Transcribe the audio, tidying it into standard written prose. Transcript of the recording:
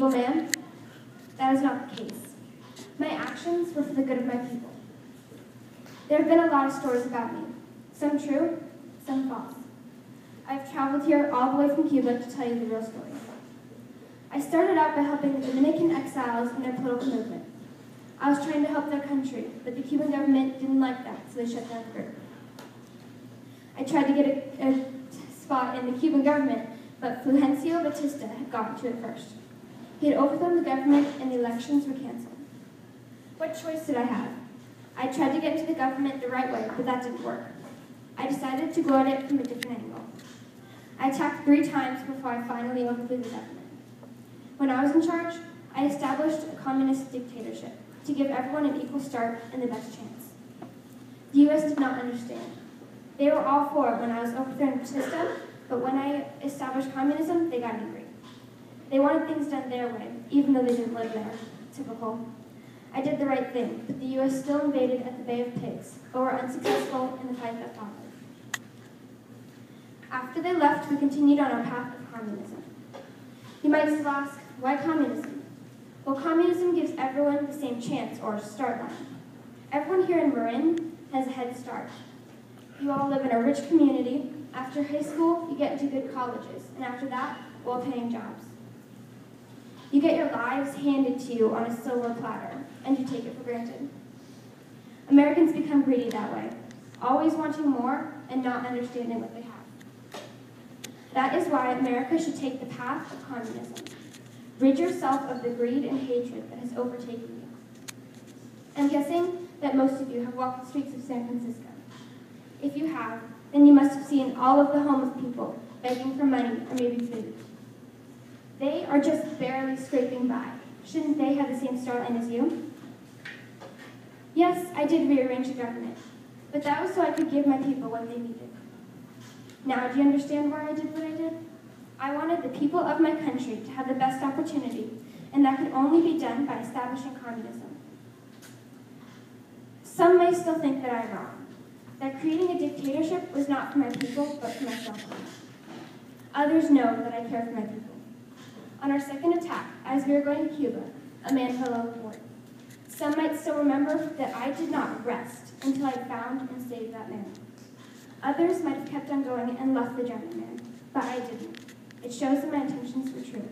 evil man? That is not the case. My actions were for the good of my people. There have been a lot of stories about me, some true, some false. I've traveled here all the way from Cuba to tell you the real story. I started out by helping the Dominican exiles in their political movement. I was trying to help their country, but the Cuban government didn't like that, so they shut down the group. I tried to get a spot in the Cuban government, but Fulgencio Batista had gotten to it first. He had overthrown the government and the elections were canceled. What choice did I have? I tried to get into the government the right way, but that didn't work. I decided to go at it from a different angle. I attacked 3 times before I finally overthrew the government. When I was in charge, I established a communist dictatorship to give everyone an equal start and the best chance. The U.S. did not understand. They were all for it when I was overthrowing Batista, but when I established communism, they got angry. They wanted things done their way, even though they didn't live there. Typical. I did the right thing, but the U.S. still invaded at the Bay of Pigs, but were unsuccessful in the fight that followed. After they left, we continued on our path of communism. You might still ask, why communism? Well, communism gives everyone the same chance or start line. Everyone here in Marin has a head start. You all live in a rich community. After high school, you get into good colleges, and after that, well-paying jobs. You get your lives handed to you on a silver platter, and you take it for granted. Americans become greedy that way, always wanting more and not understanding what they have. That is why America should take the path of communism. Rid yourself of the greed and hatred that has overtaken you. I'm guessing that most of you have walked the streets of San Francisco. If you have, then you must have seen all of the homeless people begging for money or maybe food. They are just barely scraping by. Shouldn't they have the same start line as you? Yes, I did rearrange the government, but that was so I could give my people what they needed. Now, do you understand why I did what I did? I wanted the people of my country to have the best opportunity, and that could only be done by establishing communism. Some may still think that I'm wrong, that creating a dictatorship was not for my people, but for myself. Others know that I care for my people. On our second attack, as we were going to Cuba, a man fell overboard. Some might still remember that I did not rest until I found and saved that man. Others might have kept on going and left the drowning man, but I didn't. It shows that my intentions were true.